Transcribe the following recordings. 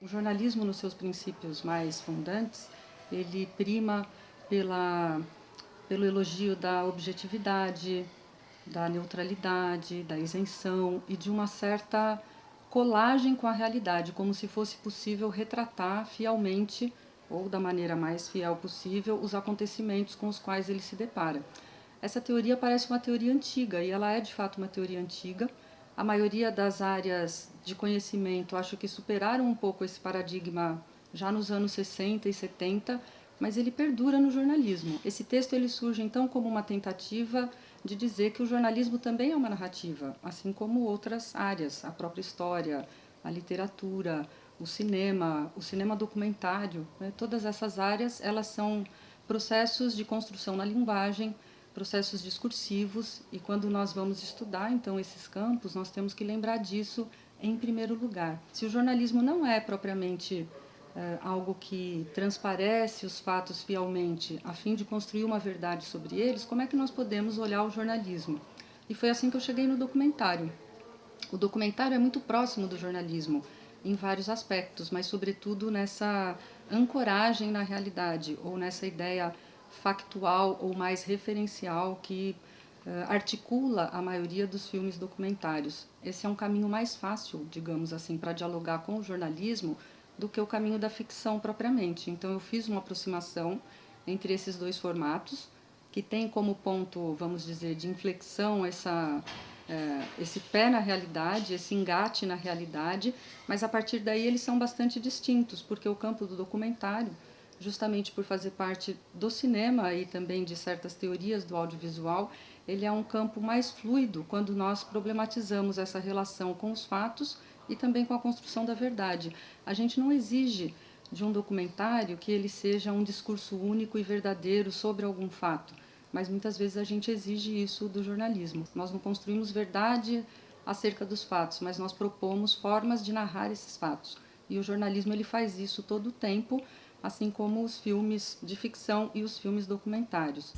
jornalismo, nos seus princípios mais fundantes, ele prima pelo elogio da objetividade, da neutralidade, da isenção e de uma certa colagem com a realidade, como se fosse possível retratar fielmente, ou da maneira mais fiel possível, os acontecimentos com os quais ele se depara. Essa teoria parece uma teoria antiga, e ela é de fato uma teoria antiga. A maioria das áreas de conhecimento acho que superaram um pouco esse paradigma já nos anos 60 e 70, mas ele perdura no jornalismo. Esse texto ele surge então como uma tentativa de dizer que o jornalismo também é uma narrativa, assim como outras áreas, a própria história, a literatura, o cinema documentário, né? Todas essas áreas elas são processos de construção na linguagem, processos discursivos, e quando nós vamos estudar então esses campos, nós temos que lembrar disso em primeiro lugar. Se o jornalismo não é propriamente algo que transparece os fatos fielmente a fim de construir uma verdade sobre eles, como é que nós podemos olhar o jornalismo? E foi assim que eu cheguei no documentário. O documentário é muito próximo do jornalismo em vários aspectos, mas sobretudo nessa ancoragem na realidade, ou nessa ideia factual ou mais referencial que articula a maioria dos filmes documentários. Esse é um caminho mais fácil, digamos assim, para dialogar com o jornalismo do que o caminho da ficção propriamente. Então eu fiz uma aproximação entre esses dois formatos, que tem como ponto, vamos dizer, de inflexão esse pé na realidade, esse engate na realidade, mas a partir daí eles são bastante distintos, porque o campo do documentário, justamente por fazer parte do cinema e também de certas teorias do audiovisual, ele é um campo mais fluido quando nós problematizamos essa relação com os fatos e também com a construção da verdade. A gente não exige de um documentário que ele seja um discurso único e verdadeiro sobre algum fato, mas muitas vezes a gente exige isso do jornalismo. Nós não construímos verdade acerca dos fatos, mas nós propomos formas de narrar esses fatos. E o jornalismo ele faz isso todo o tempo, assim como os filmes de ficção e os filmes documentários.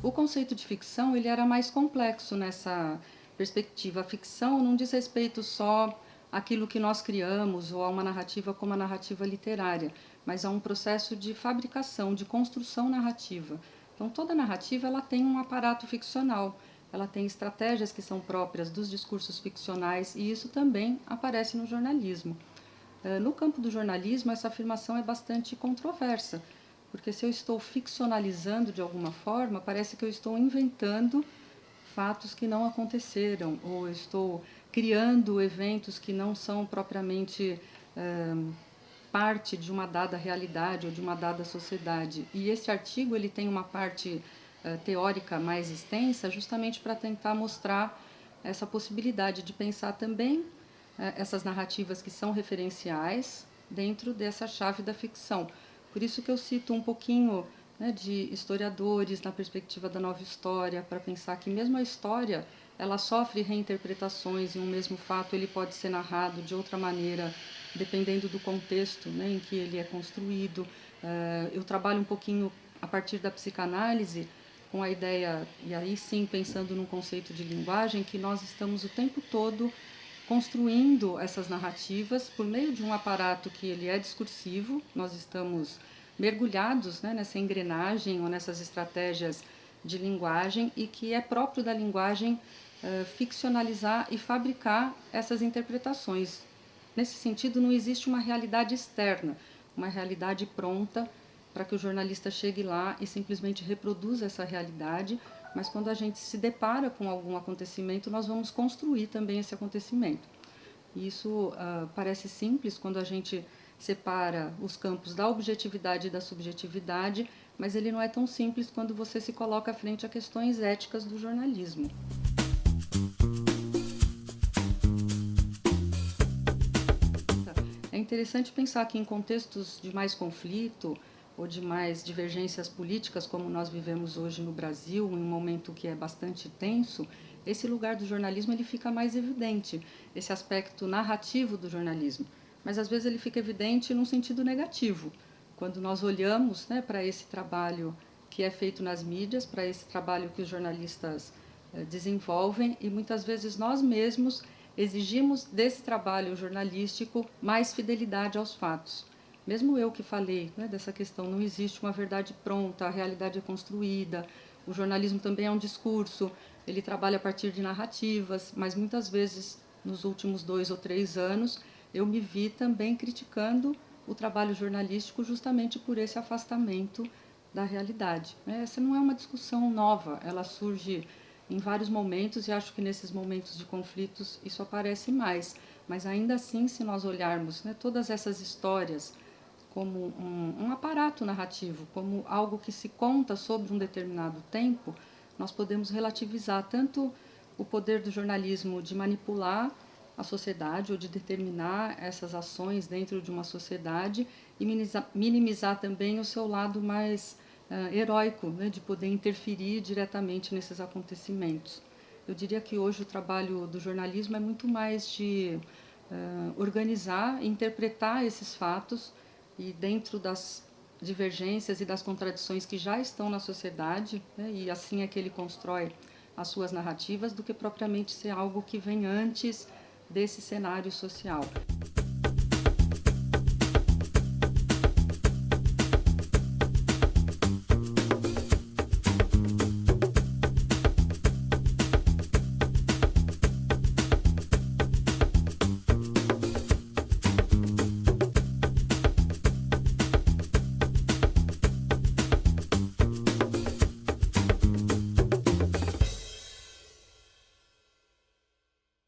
O conceito de ficção ele era mais complexo nessa perspectiva. A ficção não diz respeito só àquilo que nós criamos ou a uma narrativa como a narrativa literária, mas a um processo de fabricação, de construção narrativa. Então toda narrativa ela tem um aparato ficcional, ela tem estratégias que são próprias dos discursos ficcionais, e isso também aparece no jornalismo. No campo do jornalismo, essa afirmação é bastante controversa, porque se eu estou ficcionalizando de alguma forma, parece que eu estou inventando fatos que não aconteceram, ou eu estou criando eventos que não são propriamente parte de uma dada realidade ou de uma dada sociedade. E esse artigo ele tem uma parte teórica mais extensa, justamente para tentar mostrar essa possibilidade de pensar também essas narrativas que são referenciais dentro dessa chave da ficção. Por isso que eu cito um pouquinho, né, de historiadores na perspectiva da nova história, para pensar que mesmo a história ela sofre reinterpretações, e um mesmo fato ele pode ser narrado de outra maneira dependendo do contexto, né, em que ele é construído. Eu trabalho um pouquinho a partir da psicanálise com a ideia, e aí sim pensando num conceito de linguagem, que nós estamos o tempo todo construindo essas narrativas por meio de um aparato que ele é discursivo. Nós estamos mergulhados, né, nessa engrenagem ou nessas estratégias de linguagem, e que é próprio da linguagem ficcionalizar e fabricar essas interpretações. Nesse sentido, não existe uma realidade externa, uma realidade pronta para que o jornalista chegue lá e simplesmente reproduza essa realidade, mas quando a gente se depara com algum acontecimento, nós vamos construir também esse acontecimento. E isso parece simples quando a gente separa os campos da objetividade e da subjetividade, mas ele não é tão simples quando você se coloca frente a questões éticas do jornalismo. É interessante pensar que em contextos de mais conflito ou de mais divergências políticas, como nós vivemos hoje no Brasil, em um momento que é bastante tenso, esse lugar do jornalismo ele fica mais evidente, esse aspecto narrativo do jornalismo. Mas às vezes ele fica evidente num sentido negativo, quando nós olhamos, né, para esse trabalho que é feito nas mídias, para esse trabalho que os jornalistas desenvolvem, e muitas vezes nós mesmos exigimos desse trabalho jornalístico mais fidelidade aos fatos. Mesmo eu que falei, né, dessa questão, não existe uma verdade pronta, a realidade é construída, o jornalismo também é um discurso, ele trabalha a partir de narrativas, mas muitas vezes, nos últimos 2 ou 3 anos, eu me vi também criticando o trabalho jornalístico justamente por esse afastamento da realidade. Essa não é uma discussão nova, ela surge em vários momentos e acho que nesses momentos de conflitos isso aparece mais. Mas ainda assim, se nós olharmos, né, todas essas histórias como um aparato narrativo, como algo que se conta sobre um determinado tempo, nós podemos relativizar tanto o poder do jornalismo de manipular a sociedade ou de determinar essas ações dentro de uma sociedade e minimizar também o seu lado mais heróico, né, de poder interferir diretamente nesses acontecimentos. Eu diria que hoje o trabalho do jornalismo é muito mais de organizar, interpretar esses fatos e dentro das divergências e das contradições que já estão na sociedade, né, e assim é que ele constrói as suas narrativas, do que propriamente ser algo que vem antes desse cenário social.